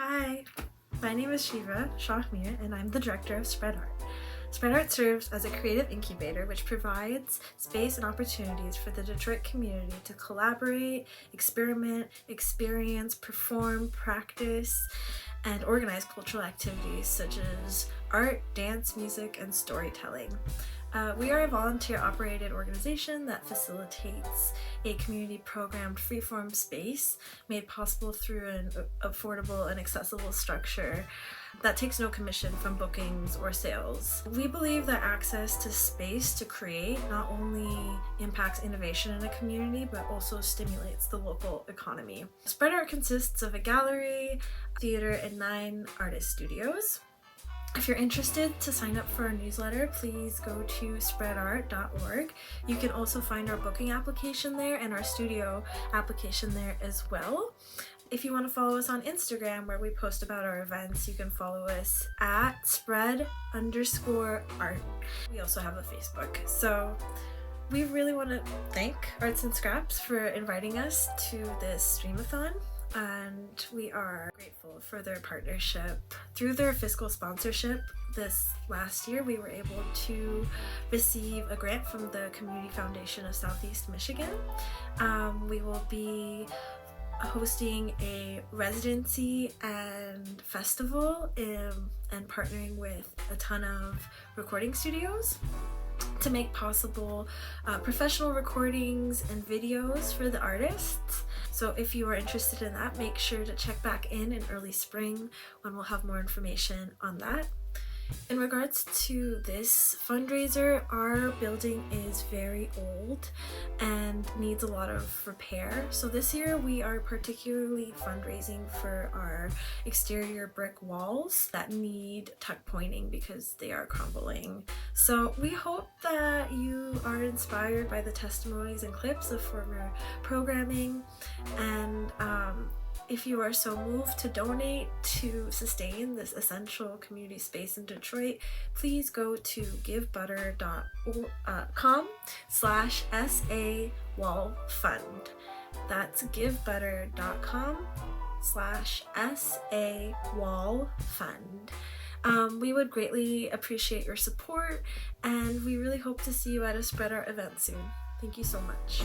Hi, my name is Shiva Shahmir and I'm the director of Spread Art. Spread Art serves as a creative incubator which provides space and opportunities for the Detroit community to collaborate, experiment, experience, perform, practice, and organize cultural activities such as art, dance, music, and storytelling. We are a volunteer-operated organization that facilitates a community-programmed freeform space made possible through an affordable and accessible structure that takes no commission from bookings or sales. We believe that access to space to create not only impacts innovation in a community, but also stimulates the local economy. Spread Art consists of a gallery, theater, and 9 artist studios. If you're interested to sign up for our newsletter, please go to spreadart.org. You can also find our booking application there and our studio application there as well. If you want to follow us on Instagram, where we post about our events, you can follow us at spread_art. We also have a Facebook. So we really want to thank Arts and Scraps for inviting us to this Streamathon. And we are grateful for their partnership. Through their fiscal sponsorship this last year, we were able to receive a grant from the Community Foundation of Southeast Michigan. We will be hosting a residency and festival and partnering with a ton of recording studios to make possible professional recordings and videos for the artists. So if you are interested in that, make sure to check back in early spring when we'll have more information on that. In regards to this fundraiser, our building is very old and needs a lot of repair. So this year we are particularly fundraising for our exterior brick walls that need tuck pointing because they are crumbling. So we hope that you are inspired by the testimonies and clips of former programming, and if you are so moved to donate to sustain this essential community space in Detroit, please go to givebutter.com/SAWallFund. That's givebutter.com/SAWallFund. We would greatly appreciate your support, and we really hope to see you at a Spread Art event soon. Thank you so much.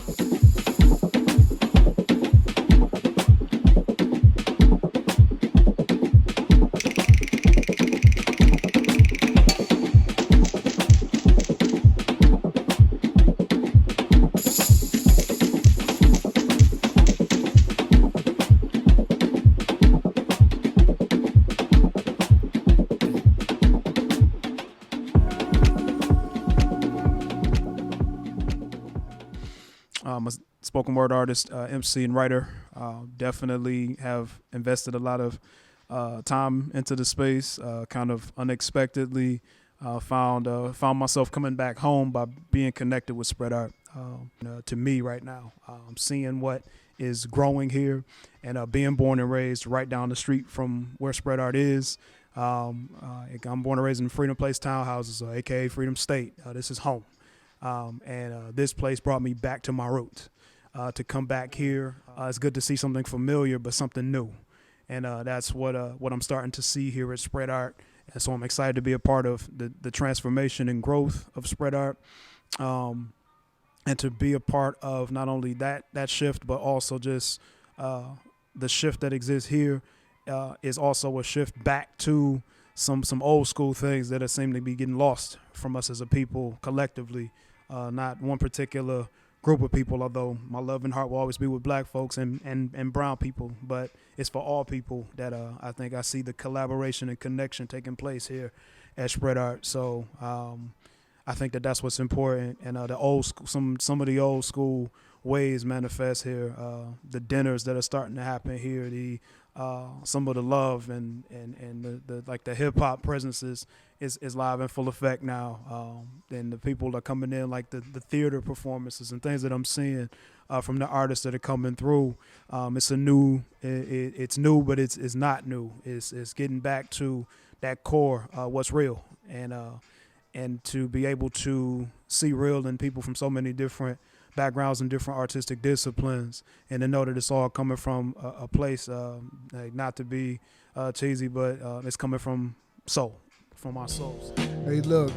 I'm a spoken word artist, MC, and writer. Definitely have invested a lot of time into the space. Kind of unexpectedly found myself coming back home by being connected with Spread Art. To me right now, seeing what is growing here, and being born and raised right down the street from where Spread Art is. I'm born and raised in Freedom Place townhouses, aka Freedom State. This is home. This place brought me back to my roots. To come back here, it's good to see something familiar, but something new. And that's what I'm starting to see here at Spread Art. And so I'm excited to be a part of the transformation and growth of Spread Art. And to be a part of not only that shift, but also just the shift that exists here is also a shift back to some old school things that seem to be getting lost from us as a people collectively. Not one particular group of people, although my love and heart will always be with black folks and brown people, but it's for all people that I think I see the collaboration and connection taking place here at Spread Art. So I think that's what's important, and the old school, some of the old school ways manifest here. The dinners that are starting to happen here, some of the love and the hip hop presences is live and full effect now. And the people are coming in, like the theater performances and things that I'm seeing from the artists that are coming through. It's new, but it's not new. It's getting back to that core, what's real, and to be able to see real in people from so many different backgrounds in different artistic disciplines, and to know that it's all coming from a place, like not to be cheesy, but it's coming from soul, from our souls. Hey, look.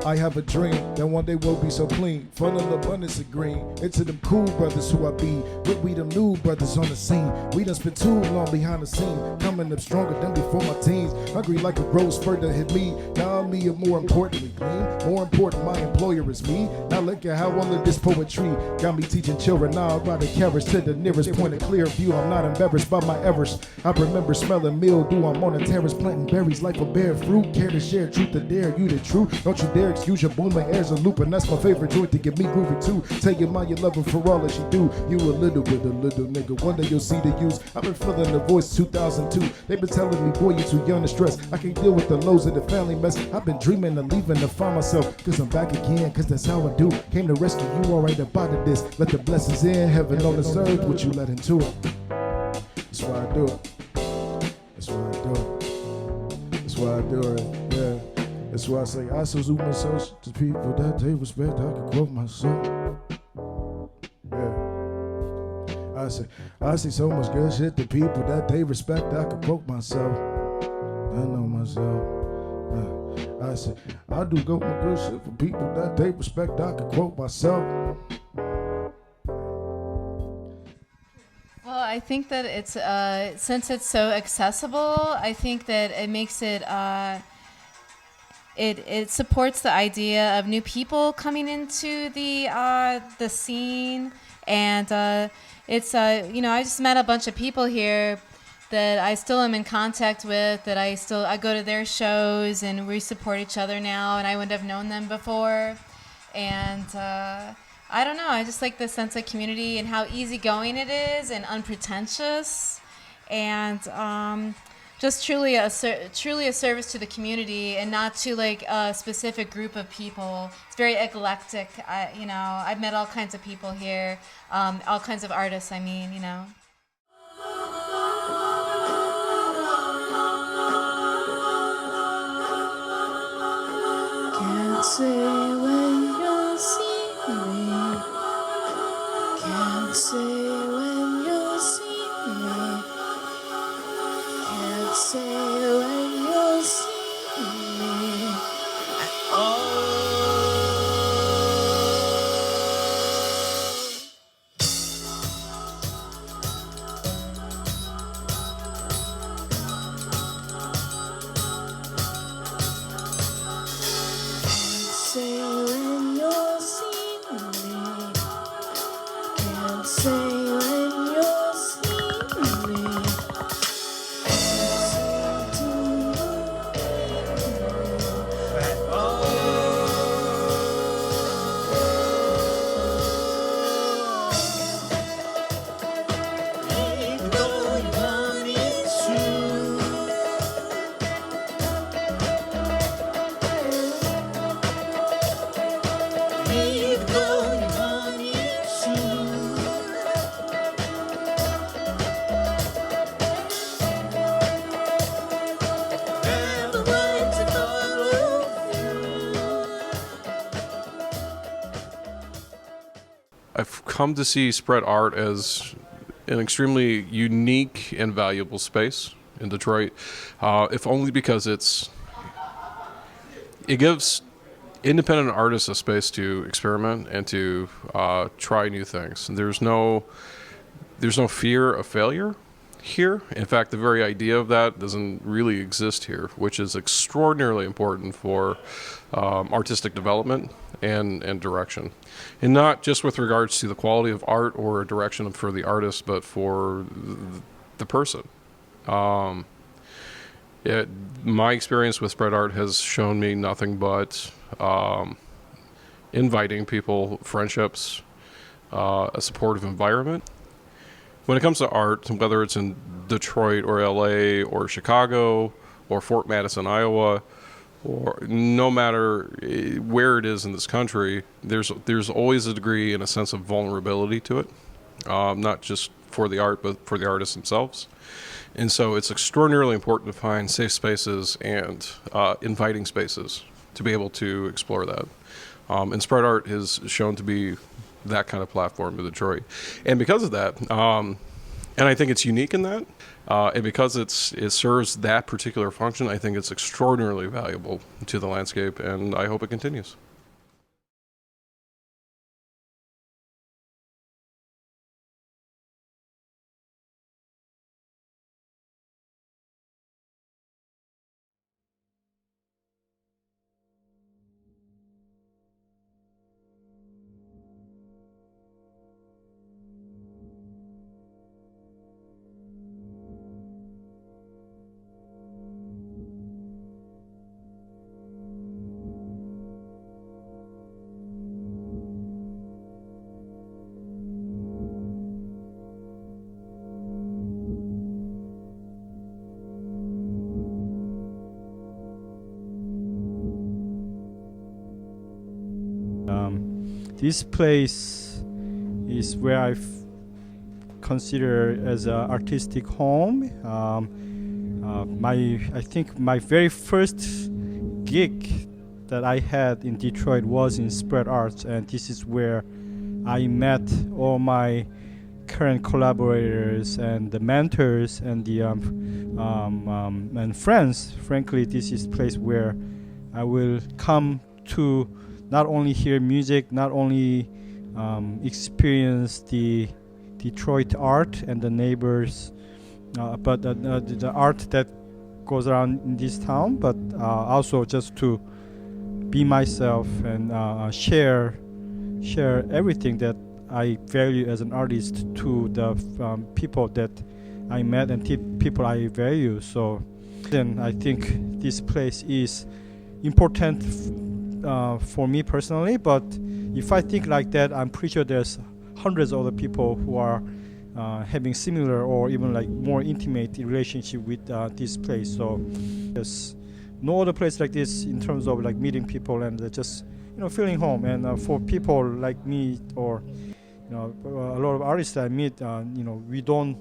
I have a dream that one day we'll be so clean, full of abundance of green. Into them cool brothers who I be, but we them new brothers on the scene. We done spent too long behind the scene, coming up stronger than before my teens. Hungry like a rose spur that hit me. Now I'm me, and more importantly clean. More important, my employer is me. Now look at how all of this poetry got me teaching children. Now I ride the carriage to the nearest point of clear view. I'm not embarrassed by my errors. I remember smelling mildew. I'm on a terrace planting berries like a bare fruit. Care to share truth to dare you the truth. Don't you dare excuse your booming airs and loop, and that's my favorite joint to get me groovy too. Tell your mom you love her for all that she do. You a little nigga, one day you'll see the use. I've been feeling the voice 2002. They've been telling me, boy, you too young to stress. I can't deal with the lows of the family mess. I've been dreaming of leaving to find myself, cause I'm back again, cause that's how I do. Came to rescue you, alright about it this. Let the blessings in, heaven on this earth, what you let into it. That's why I do it. That's why I do it. That's why I do it, yeah. That's why I say I salute myself to people that they respect. I can quote myself. Yeah. I say so much good shit to people that they respect. I can quote myself. I know myself. I say I do go my good shit for people that they respect. I can quote myself. Well, I think that it's since it's so accessible, I think that it makes it. It supports the idea of new people coming into the scene, and it's I just met a bunch of people here that I still am in contact with. That I go to their shows, and we support each other now. And I wouldn't have known them before, and I don't know. I just like the sense of community and how easygoing it is and unpretentious, and. Just truly a service to the community and not to like a specific group of people. It's very eclectic. I've met all kinds of people here, all kinds of artists. Can't say when you'll see me. Can't say when you'll see me. Can't say when you'll see me at all. Can't say when you'll see me. Can't say when you'll see me. I've come to see Spread Art as an extremely unique and valuable space in Detroit, if only because it gives independent artists a space to experiment and to try new things. And there's no fear of failure here. In fact, the very idea of that doesn't really exist here, which is extraordinarily important for artistic development and direction. And not just with regards to the quality of art or direction for the artist, but for the person. My experience with Spread Art has shown me nothing but inviting people, friendships, a supportive environment. When it comes to art, whether it's in Detroit or LA or Chicago or Fort Madison, Iowa, or no matter where it is in this country, there's always a degree and a sense of vulnerability to it, not just for the art, but for the artists themselves. And so it's extraordinarily important to find safe spaces and inviting spaces to be able to explore that. And Spread Art has shown to be that kind of platform in Detroit. And because of that, and I think it's unique in that, and because it serves that particular function, I think it's extraordinarily valuable to the landscape, and I hope it continues. This place is where I consider as an artistic home. I think my very first gig that I had in Detroit was in Spread Arts, and this is where I met all my current collaborators and the mentors and the and friends. Frankly, this is a place where I will come to not only hear music, not only experience the Detroit art and the neighbors, but the art that goes around in this town, but also just to be myself and share everything that I value as an artist to the people that I met and people I value. So then I think this place is important for me personally, but if I think like that, I'm pretty sure there's hundreds of other people who are having similar or even like more intimate relationship with this place. So there's no other place like this in terms of like meeting people and just feeling home. And for people like me or a lot of artists I meet, we don't,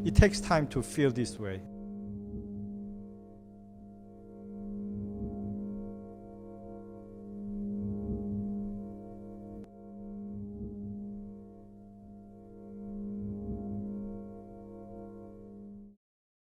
it takes time to feel this way.